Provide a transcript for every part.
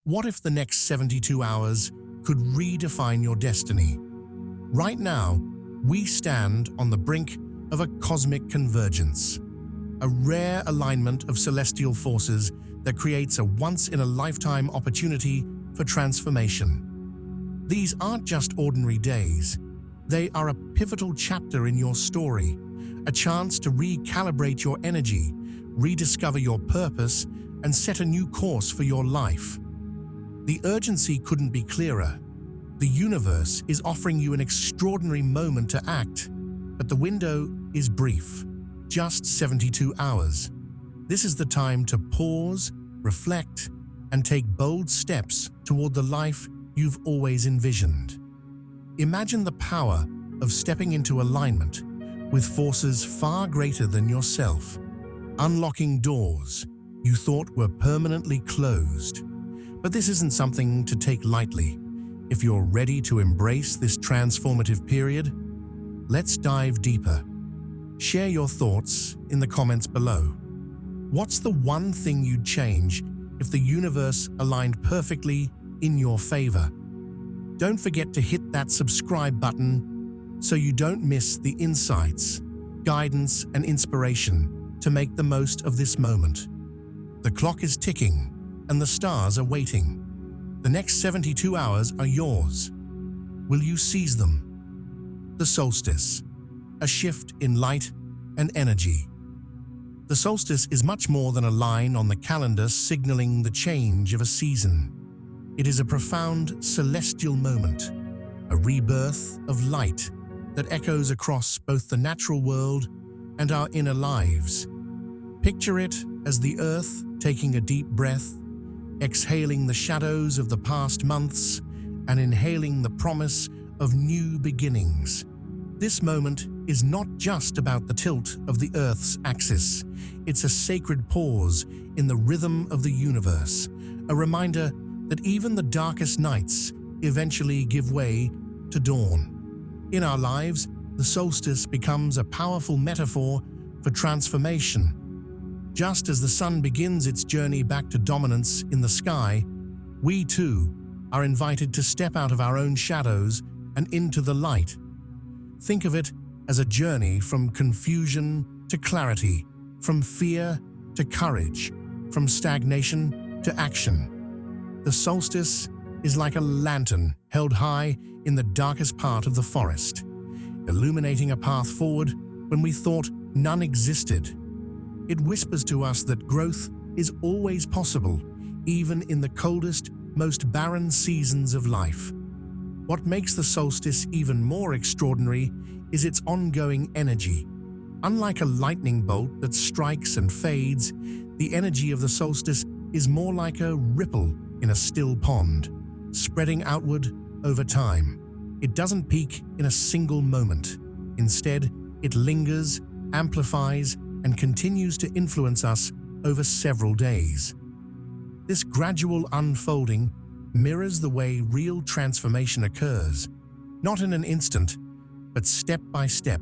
What if the next 72 hours could redefine your destiny? Right now, we stand on the brink of a cosmic convergence, a rare alignment of celestial forces that creates a once-in-a-lifetime opportunity for transformation. These aren't just ordinary days. They are a pivotal chapter in your story, a chance to recalibrate your energy, rediscover your purpose, and set a new course for your life. The urgency couldn't be clearer. The universe is offering you an extraordinary moment to act, but the window is brief, just 72 hours. This is the time to pause, reflect, and take bold steps toward the life you've always envisioned. Imagine the power of stepping into alignment with forces far greater than yourself, unlocking doors you thought were permanently closed. But this isn't something to take lightly. If you're ready to embrace this transformative period, let's dive deeper. Share your thoughts in the comments below. What's the one thing you'd change if the universe aligned perfectly in your favor? Don't forget to hit that subscribe button so you don't miss the insights, guidance, and inspiration to make the most of this moment. The clock is ticking and the stars are waiting. The next 72 hours are yours. Will you seize them? The solstice, a shift in light and energy. The solstice is much more than a line on the calendar signaling the change of a season. It is a profound celestial moment, a rebirth of light that echoes across both the natural world and our inner lives. Picture it as the earth taking a deep breath, exhaling the shadows of the past months and inhaling the promise of new beginnings. This moment is not just about the tilt of the Earth's axis. It's a sacred pause in the rhythm of the universe, a reminder that even the darkest nights eventually give way to dawn. In our lives, the solstice becomes a powerful metaphor for transformation. Just as the sun begins its journey back to dominance in the sky, we too are invited to step out of our own shadows and into the light. Think of it as a journey from confusion to clarity, from fear to courage, from stagnation to action. The solstice is like a lantern held high in the darkest part of the forest, illuminating a path forward when we thought none existed. It whispers to us that growth is always possible, even in the coldest, most barren seasons of life. What makes the solstice even more extraordinary is its ongoing energy. Unlike a lightning bolt that strikes and fades, the energy of the solstice is more like a ripple in a still pond, spreading outward over time. It doesn't peak in a single moment. Instead, it lingers, amplifies, and continues to influence us over several days. This gradual unfolding mirrors the way real transformation occurs, not in an instant, but step by step,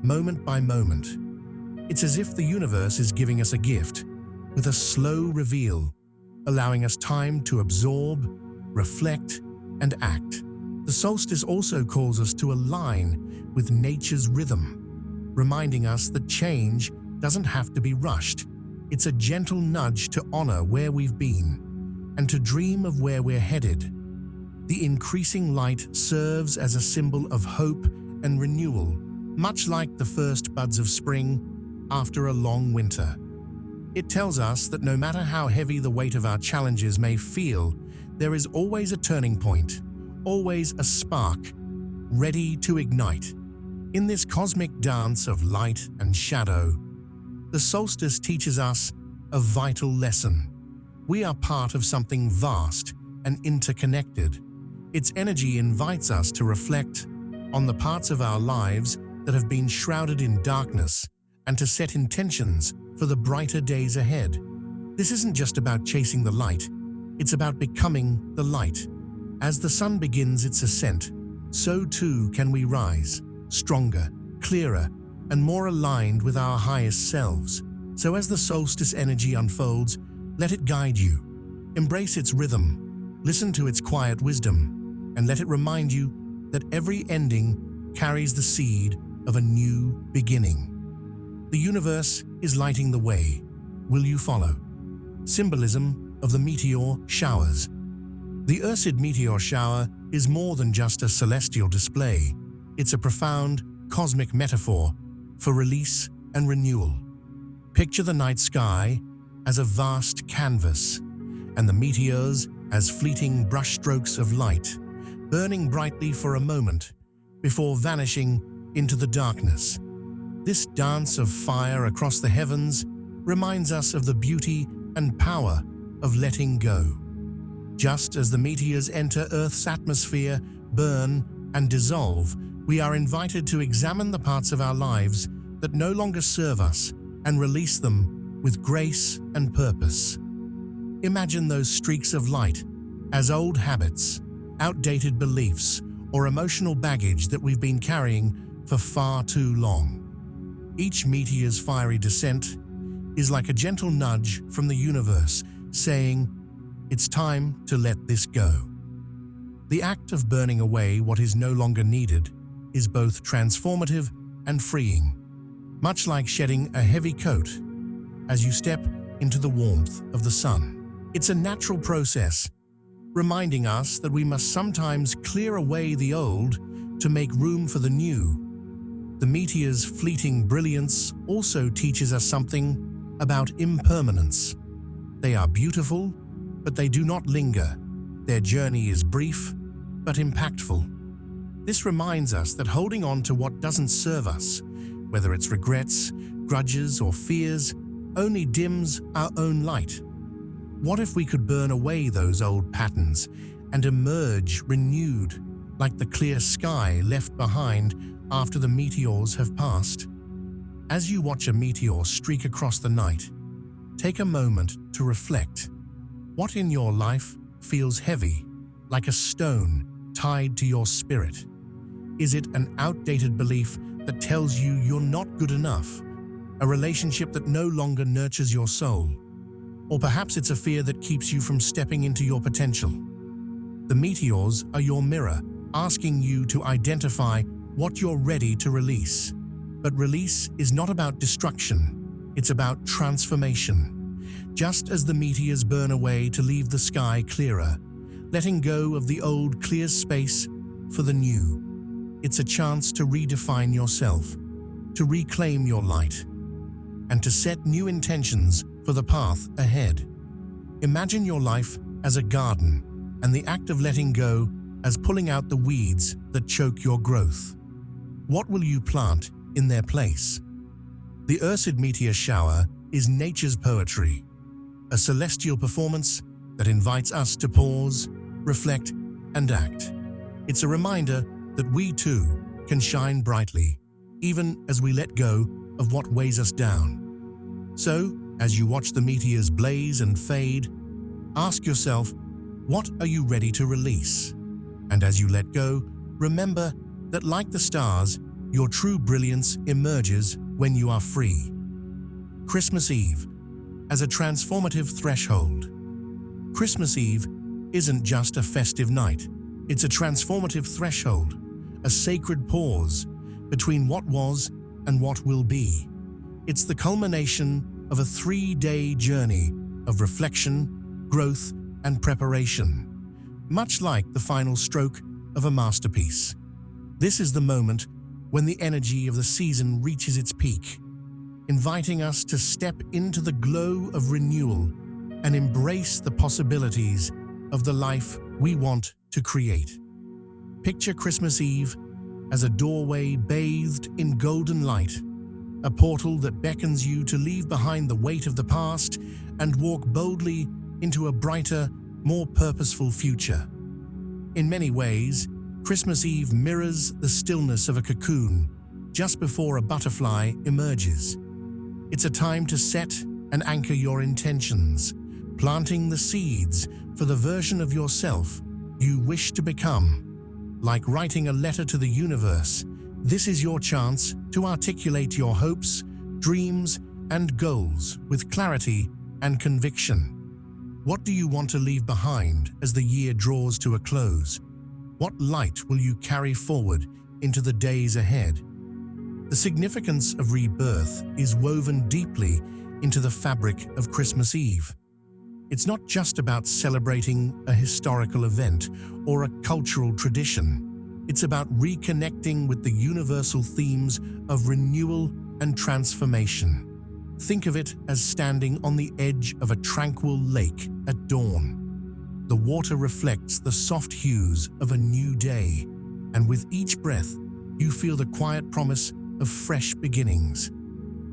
moment by moment. It's as if the universe is giving us a gift, with a slow reveal, allowing us time to absorb, reflect, and act. The solstice also calls us to align with nature's rhythm, reminding us that change doesn't have to be rushed. It's a gentle nudge to honor where we've been and to dream of where we're headed. The increasing light serves as a symbol of hope and renewal, much like the first buds of spring after a long winter. It tells us that no matter how heavy the weight of our challenges may feel, there is always a turning point, always a spark, ready to ignite. In this cosmic dance of light and shadow, the solstice teaches us a vital lesson. We are part of something vast and interconnected. Its energy invites us to reflect on the parts of our lives that have been shrouded in darkness and to set intentions for the brighter days ahead. This isn't just about chasing the light, it's about becoming the light. As the sun begins its ascent, so too can we rise, stronger, clearer, and more aligned with our highest selves. So as the solstice energy unfolds, let it guide you. Embrace its rhythm, Listen to its quiet wisdom and let it remind you that every ending carries the seed of a new beginning. The universe is lighting the way. Will you follow? Symbolism of the meteor showers. The Ursid meteor shower is more than just a celestial display. It's a profound cosmic metaphor for release and renewal. Picture the night sky as a vast canvas and the meteors as fleeting brushstrokes of light, burning brightly for a moment before vanishing into the darkness. This dance of fire across the heavens reminds us of the beauty and power of letting go. Just as the meteors enter Earth's atmosphere, burn, and dissolve, we are invited to examine the parts of our lives that no longer serve us and release them with grace and purpose. Imagine those streaks of light as old habits, outdated beliefs, or emotional baggage that we've been carrying for far too long. Each meteor's fiery descent is like a gentle nudge from the universe saying, "It's time to let this go." The act of burning away what is no longer needed is both transformative and freeing, much like shedding a heavy coat as you step into the warmth of the sun. It's a natural process, reminding us that we must sometimes clear away the old to make room for the new. The meteor's fleeting brilliance also teaches us something about impermanence. They are beautiful, but they do not linger. Their journey is brief, but impactful. This reminds us that holding on to what doesn't serve us, whether it's regrets, grudges, or fears, only dims our own light. What if we could burn away those old patterns and emerge renewed, like the clear sky left behind after the meteors have passed? As you watch a meteor streak across the night, take a moment to reflect. What in your life feels heavy, like a stone tied to your spirit? Is it an outdated belief that tells you you're not good enough? A relationship that no longer nurtures your soul? Or perhaps it's a fear that keeps you from stepping into your potential. The meteors are your mirror, asking you to identify what you're ready to release. But release is not about destruction, it's about transformation. Just as the meteors burn away to leave the sky clearer, letting go of the old clears space for the new. It's a chance to redefine yourself, to reclaim your light, and to set new intentions for the path ahead. Imagine your life as a garden, and the act of letting go as pulling out the weeds that choke your growth. What will you plant in their place? The Ursid meteor shower is nature's poetry, a celestial performance that invites us to pause, reflect, and act. It's a reminder that we too can shine brightly, even as we let go of what weighs us down. So, as you watch the meteors blaze and fade, ask yourself, what are you ready to release? And as you let go, remember that like the stars, your true brilliance emerges when you are free. Christmas Eve, as a transformative threshold. Christmas Eve isn't just a festive night. It's a transformative threshold, a sacred pause between what was and what will be. It's the culmination of a 3-day journey of reflection, growth, and preparation, much like the final stroke of a masterpiece. This is the moment when the energy of the season reaches its peak, inviting us to step into the glow of renewal and embrace the possibilities of the life we want to create. Picture Christmas Eve as a doorway bathed in golden light, a portal that beckons you to leave behind the weight of the past and walk boldly into a brighter, more purposeful future. In many ways, Christmas Eve mirrors the stillness of a cocoon just before a butterfly emerges. It's a time to set and anchor your intentions, planting the seeds for the version of yourself you wish to become. Like writing a letter to the universe, this is your chance to articulate your hopes, dreams, and goals with clarity and conviction. What do you want to leave behind as the year draws to a close? What light will you carry forward into the days ahead? The significance of rebirth is woven deeply into the fabric of Christmas Eve. It's not just about celebrating a historical event or a cultural tradition. It's about reconnecting with the universal themes of renewal and transformation. Think of it as standing on the edge of a tranquil lake at dawn. The water reflects the soft hues of a new day, and with each breath, you feel the quiet promise of fresh beginnings.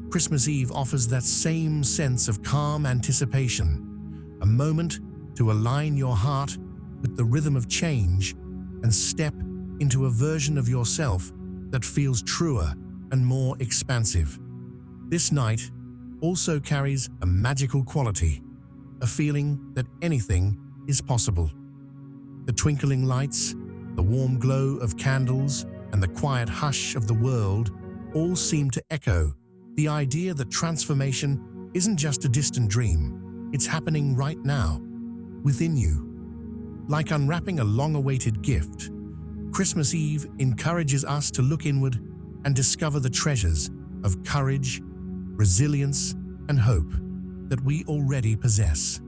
Christmas Eve offers that same sense of calm anticipation, a moment to align your heart with the rhythm of change and step into a version of yourself that feels truer and more expansive. This night also carries a magical quality, a feeling that anything is possible. The twinkling lights, the warm glow of candles, and the quiet hush of the world all seem to echo the idea that transformation isn't just a distant dream, it's happening right now, within you. Like unwrapping a long-awaited gift, Christmas Eve encourages us to look inward and discover the treasures of courage, resilience, and hope that we already possess.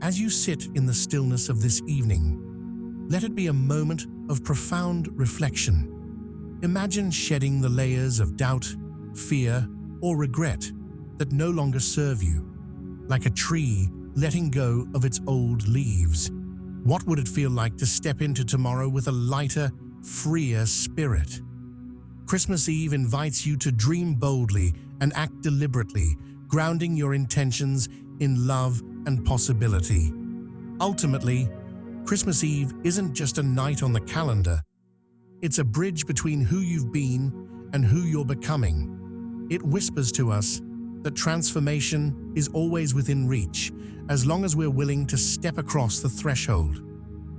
As you sit in the stillness of this evening, let it be a moment of profound reflection. Imagine shedding the layers of doubt, fear, or regret that no longer serve you, like a tree letting go of its old leaves. What would it feel like to step into tomorrow with a lighter, freer spirit? Christmas Eve invites you to dream boldly and act deliberately, grounding your intentions in love and possibility. Ultimately, Christmas Eve isn't just a night on the calendar. It's a bridge between who you've been and who you're becoming. It whispers to us that transformation is always within reach, as long as we're willing to step across the threshold.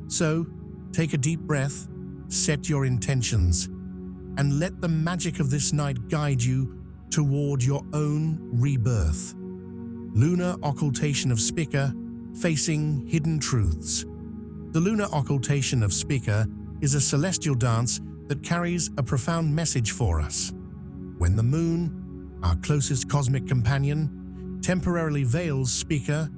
So, take a deep breath, set your intentions, and let the magic of this night guide you toward your own rebirth. Lunar Occultation of Spica, Facing Hidden Truths. The lunar occultation of Spica is a celestial dance that carries a profound message for us. When the moon, our closest cosmic companion, temporarily veils Spica,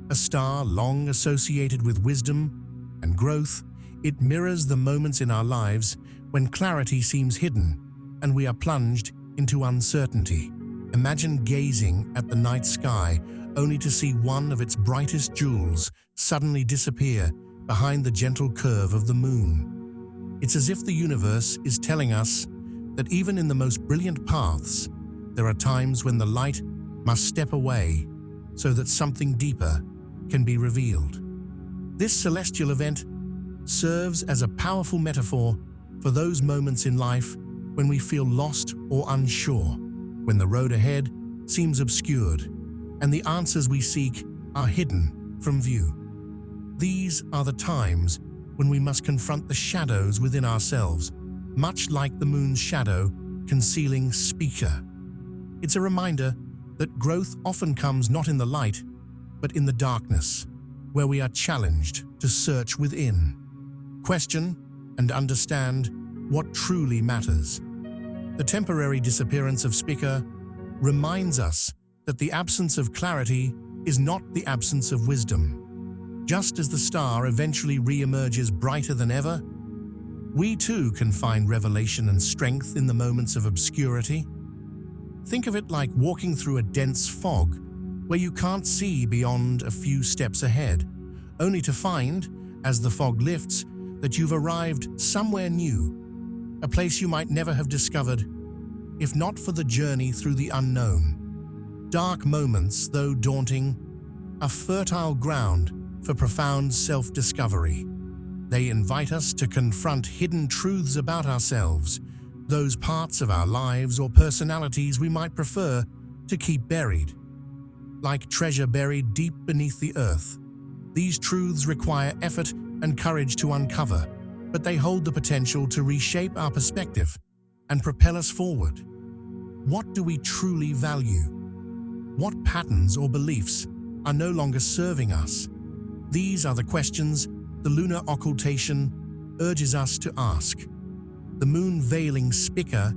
a star long associated with wisdom and growth, it mirrors the moments in our lives when clarity seems hidden and we are plunged into uncertainty. Imagine gazing at the night sky only to see one of its brightest jewels suddenly disappear behind the gentle curve of the moon. It's as if the universe is telling us that even in the most brilliant paths, there are times when the light must step away so that something deeper can be revealed. This celestial event serves as a powerful metaphor for those moments in life when we feel lost or unsure, when the road ahead seems obscured and the answers we seek are hidden from view. These are the times when we must confront the shadows within ourselves, much like the moon's shadow concealing Spica. It's a reminder that growth often comes not in the light, but in the darkness, where we are challenged to search within, question, and understand what truly matters. The temporary disappearance of Spica reminds us that the absence of clarity is not the absence of wisdom. Just as the star eventually re-emerges brighter than ever, we too can find revelation and strength in the moments of obscurity. Think of it like walking through a dense fog where you can't see beyond a few steps ahead, only to find, as the fog lifts, that you've arrived somewhere new, a place you might never have discovered if not for the journey through the unknown. Dark moments, though daunting, are fertile ground for profound self-discovery. They invite us to confront hidden truths about ourselves, those parts of our lives or personalities we might prefer to keep buried. Like treasure buried deep beneath the earth, these truths require effort and courage to uncover, but they hold the potential to reshape our perspective and propel us forward. What do we truly value? What patterns or beliefs are no longer serving us? These are the questions the lunar occultation urges us to ask. The moon veiling Spica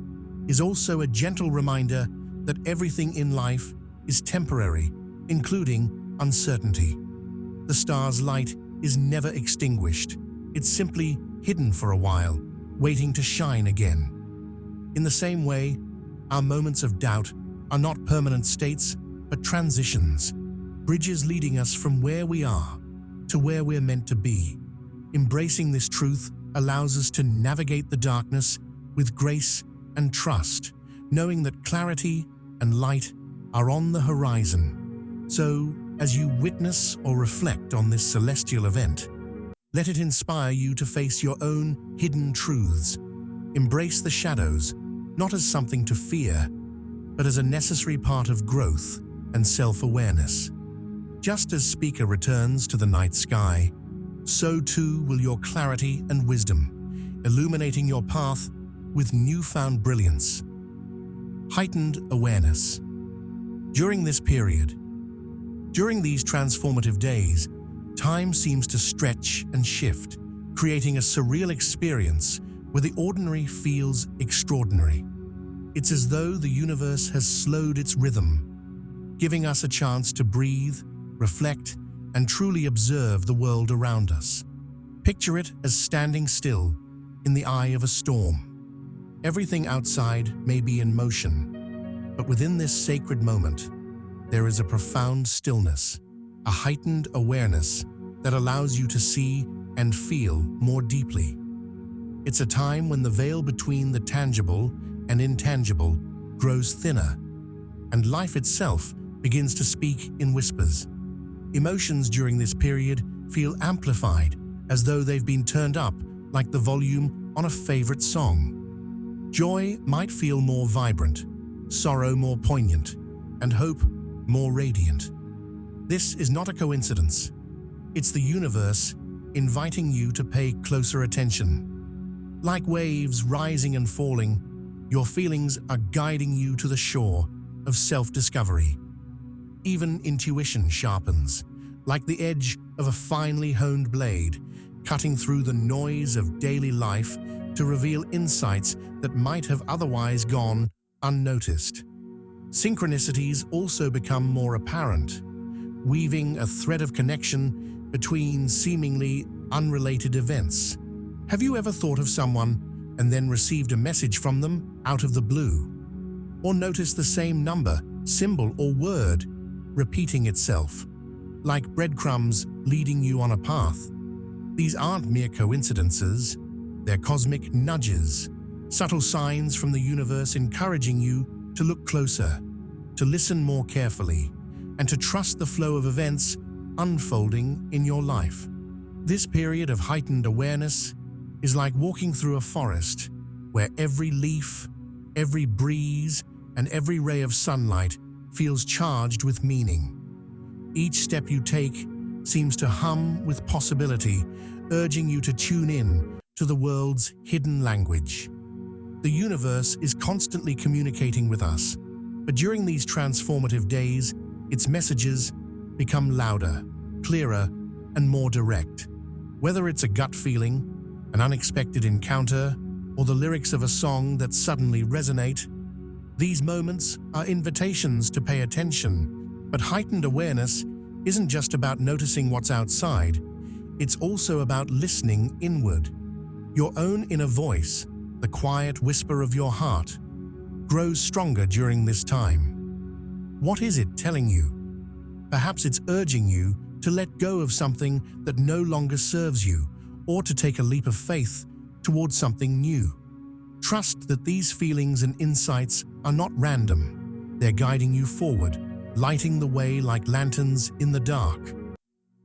is also a gentle reminder that everything in life is temporary, including uncertainty. The star's light is never extinguished. It's simply hidden for a while, waiting to shine again. In the same way, our moments of doubt are not permanent states, but transitions, bridges leading us from where we are to where we're meant to be. Embracing this truth allows us to navigate the darkness with grace and trust, knowing that clarity and light are on the horizon. So, as you witness or reflect on this celestial event, let it inspire you to face your own hidden truths. Embrace the shadows, not as something to fear, but as a necessary part of growth and self-awareness. Just as Spica returns to the night sky, so too will your clarity and wisdom, illuminating your path with newfound brilliance. Heightened awareness. During these transformative days, time seems to stretch and shift, creating a surreal experience where the ordinary feels extraordinary. It's as though the universe has slowed its rhythm, giving us a chance to breathe, reflect, and truly observe the world around us. Picture it as standing still in the eye of a storm. Everything outside may be in motion, but within this sacred moment, there is a profound stillness, a heightened awareness that allows you to see and feel more deeply. It's a time when the veil between the tangible and intangible grows thinner, and life itself begins to speak in whispers. Emotions during this period feel amplified, as though they've been turned up like the volume on a favorite song. Joy might feel more vibrant, sorrow more poignant, and hope more radiant. This is not a coincidence. It's the universe inviting you to pay closer attention. Like waves rising and falling, your feelings are guiding you to the shore of self-discovery. Even intuition sharpens, like the edge of a finely honed blade, cutting through the noise of daily life to reveal insights that might have otherwise gone unnoticed. Synchronicities also become more apparent, weaving a thread of connection between seemingly unrelated events. Have you ever thought of someone and then received a message from them out of the blue? Or noticed the same number, symbol, or word repeating itself, like breadcrumbs leading you on a path? These aren't mere coincidences, they're cosmic nudges, subtle signs from the universe encouraging you to look closer, to listen more carefully, and to trust the flow of events unfolding in your life. This period of heightened awareness is like walking through a forest where every leaf, every breeze, and every ray of sunlight feels charged with meaning. Each step you take seems to hum with possibility, urging you to tune in to the world's hidden language. The universe is constantly communicating with us, but during these transformative days, its messages become louder, clearer, and more direct. Whether it's a gut feeling, an unexpected encounter, or the lyrics of a song that suddenly resonate, these moments are invitations to pay attention. But heightened awareness isn't just about noticing what's outside, it's also about listening inward. Your own inner voice, the quiet whisper of your heart, grows stronger during this time. What is it telling you? Perhaps it's urging you to let go of something that no longer serves you, or to take a leap of faith towards something new. Trust that these feelings and insights are not random. They're guiding you forward, lighting the way like lanterns in the dark.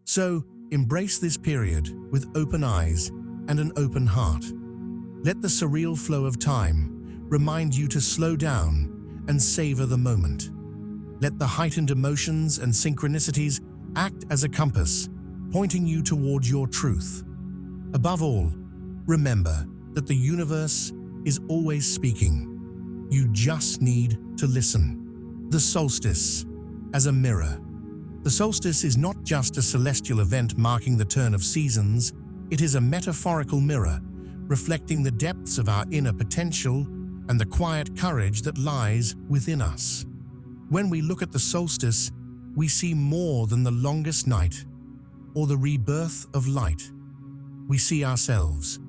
So, embrace this period with open eyes and an open heart. Let the surreal flow of time remind you to slow down and savor the moment. Let the heightened emotions and synchronicities act as a compass, pointing you toward your truth. Above all, remember that the universe is always speaking. You just need to listen. The solstice as a mirror. The solstice is not just a celestial event marking the turn of seasons, it is a metaphorical mirror, reflecting the depths of our inner potential and the quiet courage that lies within us. When we look at the solstice, we see more than the longest night or the rebirth of light. We see ourselves.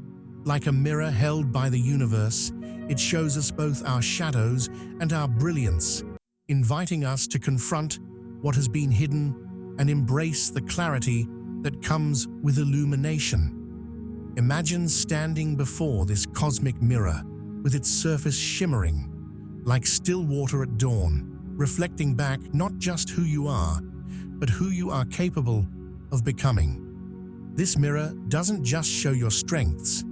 Like a mirror held by the universe, it shows us both our shadows and our brilliance, inviting us to confront what has been hidden and embrace the clarity that comes with illumination. Imagine standing before this cosmic mirror, with its surface shimmering, like still water at dawn, reflecting back not just who you are, but who you are capable of becoming. This mirror doesn't just show your strengths,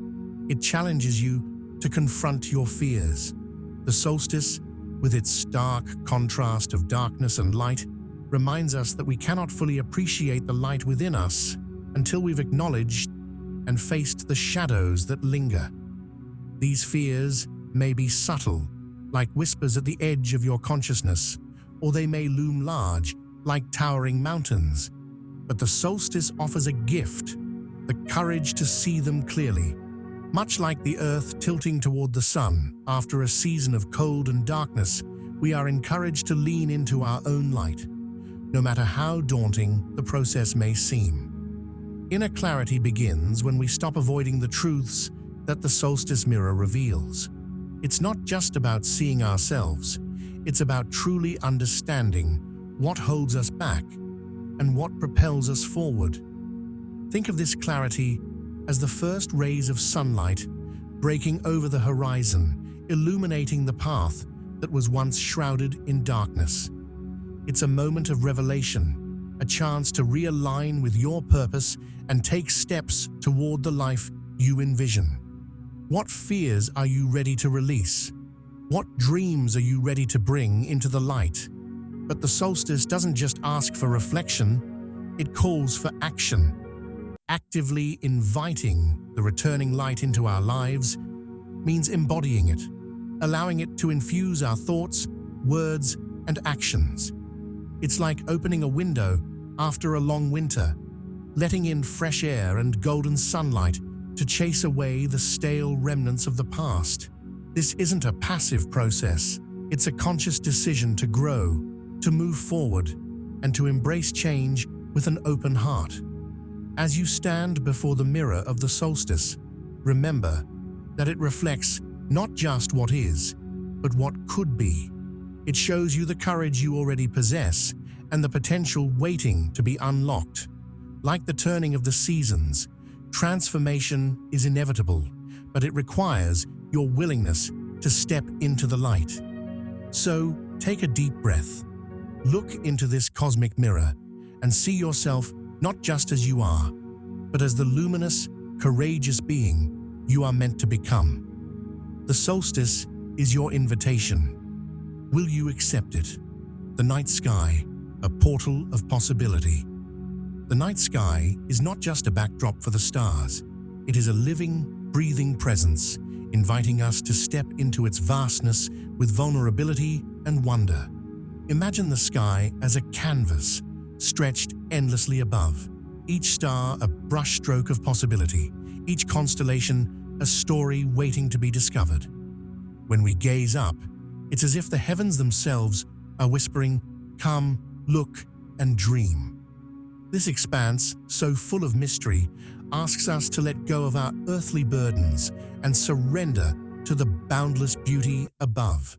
it challenges you to confront your fears. The solstice, with its stark contrast of darkness and light, reminds us that we cannot fully appreciate the light within us until we've acknowledged and faced the shadows that linger. These fears may be subtle, like whispers at the edge of your consciousness, or they may loom large, like towering mountains. But the solstice offers a gift, the courage to see them clearly. Much like the earth tilting toward the sun after a season of cold and darkness, we are encouraged to lean into our own light, no matter how daunting the process may seem. Inner clarity begins when we stop avoiding the truths that the solstice mirror reveals. It's not just about seeing ourselves, it's about truly understanding what holds us back and what propels us forward. Think of this clarity as the first rays of sunlight breaking over the horizon, illuminating the path that was once shrouded in darkness. It's a moment of revelation, a chance to realign with your purpose and take steps toward the life you envision. What fears are you ready to release? What dreams are you ready to bring into the light? But the solstice doesn't just ask for reflection, it calls for action. Actively inviting the returning light into our lives means embodying it, allowing it to infuse our thoughts, words, and actions. It's like opening a window after a long winter, letting in fresh air and golden sunlight to chase away the stale remnants of the past. This isn't a passive process, it's a conscious decision to grow, to move forward, and to embrace change with an open heart. As you stand before the mirror of the solstice, remember that it reflects not just what is, but what could be. It shows you the courage you already possess and the potential waiting to be unlocked. Like the turning of the seasons, transformation is inevitable, but it requires your willingness to step into the light. So, take a deep breath. Look into this cosmic mirror and see yourself not just as you are, but as the luminous, courageous being you are meant to become. The solstice is your invitation. Will you accept it? The night sky, a portal of possibility. The night sky is not just a backdrop for the stars. It is a living, breathing presence, inviting us to step into its vastness with vulnerability and wonder. Imagine the sky as a canvas, stretched endlessly above. Each star a brushstroke of possibility, each constellation a story waiting to be discovered. When we gaze up, it's as if the heavens themselves are whispering, "Come, look, and dream." This expanse, so full of mystery, asks us to let go of our earthly burdens and surrender to the boundless beauty above.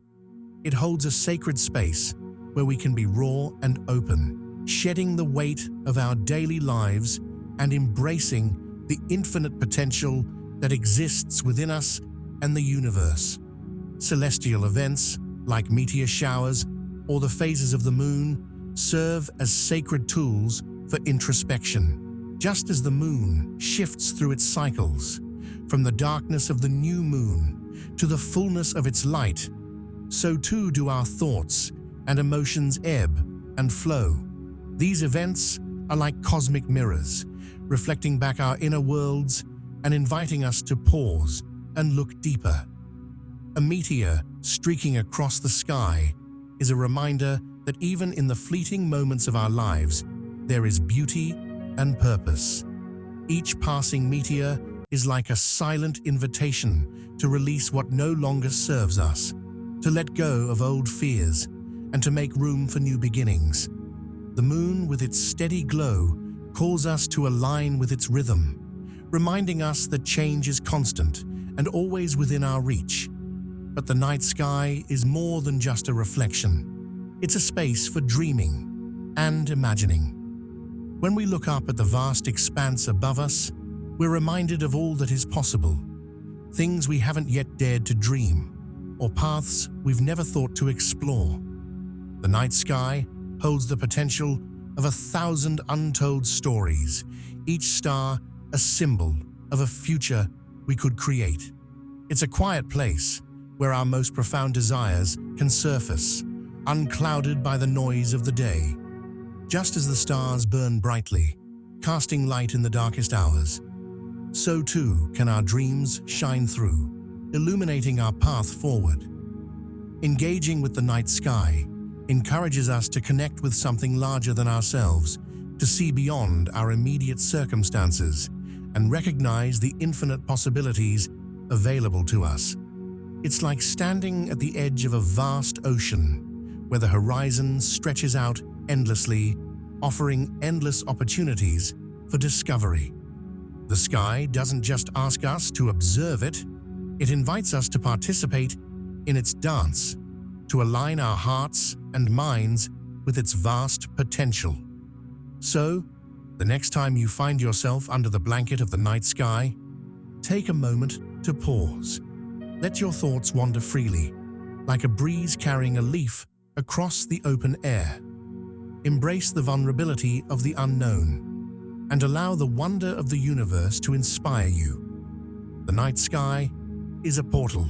It holds a sacred space where we can be raw and open, shedding the weight of our daily lives and embracing the infinite potential that exists within us and the universe. Celestial events, like meteor showers or the phases of the moon, serve as sacred tools for introspection. Just as the moon shifts through its cycles, from the darkness of the new moon to the fullness of its light, so too do our thoughts and emotions ebb and flow. These events are like cosmic mirrors, reflecting back our inner worlds and inviting us to pause and look deeper. A meteor streaking across the sky is a reminder that even in the fleeting moments of our lives, there is beauty and purpose. Each passing meteor is like a silent invitation to release what no longer serves us, to let go of old fears, and to make room for new beginnings. The moon, with its steady glow, calls us to align with its rhythm, reminding us that change is constant and always within our reach. But the night sky is more than just a reflection. It's a space for dreaming and imagining. When we look up at the vast expanse above us, we're reminded of all that is possible, things we haven't yet dared to dream, or paths we've never thought to explore. The night sky holds the potential of 1,000 untold stories, each star a symbol of a future we could create. It's a quiet place where our most profound desires can surface, unclouded by the noise of the day. Just as the stars burn brightly, casting light in the darkest hours, so too can our dreams shine through, illuminating our path forward. Engaging with the night sky encourages us to connect with something larger than ourselves, to see beyond our immediate circumstances and recognize the infinite possibilities available to us. It's like standing at the edge of a vast ocean, where the horizon stretches out endlessly, offering endless opportunities for discovery. The sky doesn't just ask us to observe it, it invites us to participate in its dance, to align our hearts and minds with its vast potential. So, the next time you find yourself under the blanket of the night sky, take a moment to pause. Let your thoughts wander freely, like a breeze carrying a leaf across the open air. Embrace the vulnerability of the unknown and allow the wonder of the universe to inspire you. The night sky is a portal,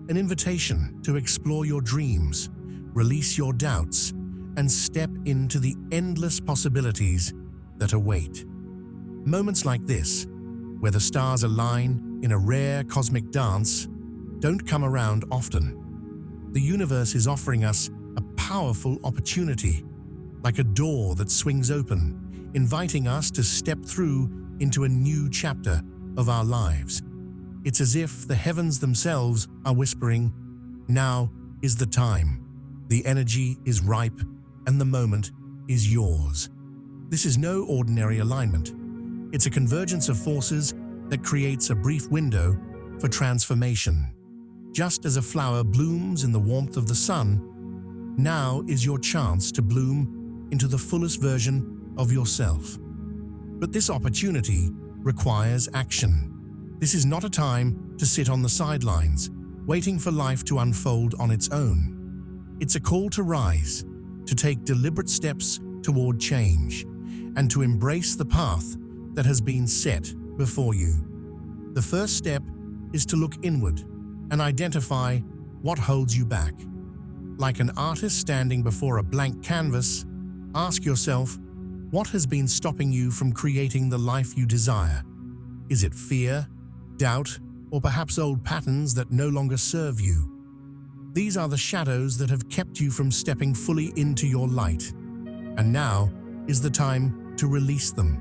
an invitation to explore your dreams, release your doubts, and step into the endless possibilities that await. Moments like this, where the stars align in a rare cosmic dance, don't come around often. The universe is offering us a powerful opportunity, like a door that swings open, inviting us to step through into a new chapter of our lives. It's as if the heavens themselves are whispering, "Now is the time. The energy is ripe, and the moment is yours." This is no ordinary alignment. It's a convergence of forces that creates a brief window for transformation. Just as a flower blooms in the warmth of the sun, now is your chance to bloom into the fullest version of yourself. But this opportunity requires action. This is not a time to sit on the sidelines, waiting for life to unfold on its own. It's a call to rise, to take deliberate steps toward change, and to embrace the path that has been set before you. The first step is to look inward and identify what holds you back. Like an artist standing before a blank canvas, ask yourself, what has been stopping you from creating the life you desire? Is it fear, doubt, or perhaps old patterns that no longer serve you? These are the shadows that have kept you from stepping fully into your light. And now is the time to release them.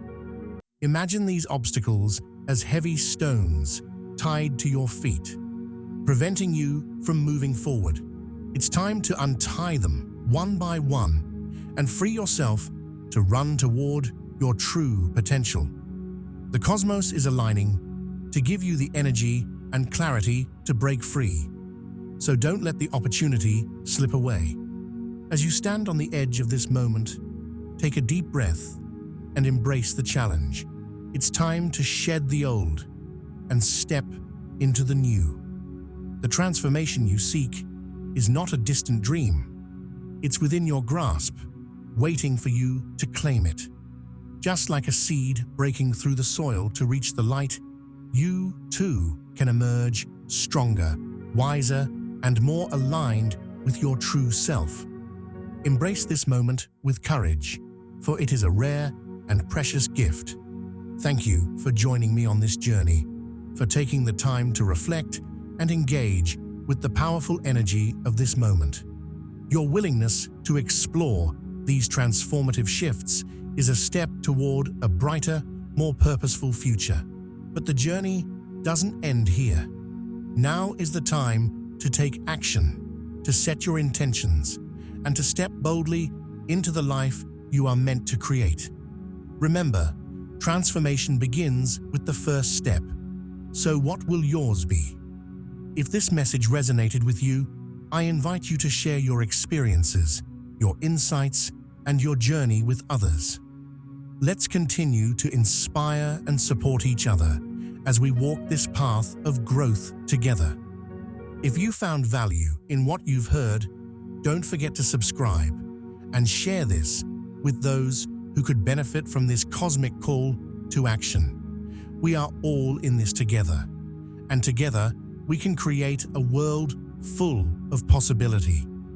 Imagine these obstacles as heavy stones tied to your feet, preventing you from moving forward. It's time to untie them one by one and free yourself to run toward your true potential. The cosmos is aligning to give you the energy and clarity to break free. So don't let the opportunity slip away. As you stand on the edge of this moment, take a deep breath and embrace the challenge. It's time to shed the old and step into the new. The transformation you seek is not a distant dream. It's within your grasp, waiting for you to claim it. Just like a seed breaking through the soil to reach the light, you too can emerge stronger, wiser, and more aligned with your true self. Embrace this moment with courage, for it is a rare and precious gift. Thank you for joining me on this journey, for taking the time to reflect and engage with the powerful energy of this moment. Your willingness to explore these transformative shifts is a step toward a brighter, more purposeful future. But the journey doesn't end here. Now is the time to take action, to set your intentions, and to step boldly into the life you are meant to create. Remember, transformation begins with the first step. So what will yours be? If this message resonated with you, I invite you to share your experiences, your insights, and your journey with others. Let's continue to inspire and support each other as we walk this path of growth together. If you found value in what you've heard, don't forget to subscribe and share this with those who could benefit from this cosmic call to action. We are all in this together, and together we can create a world full of possibility.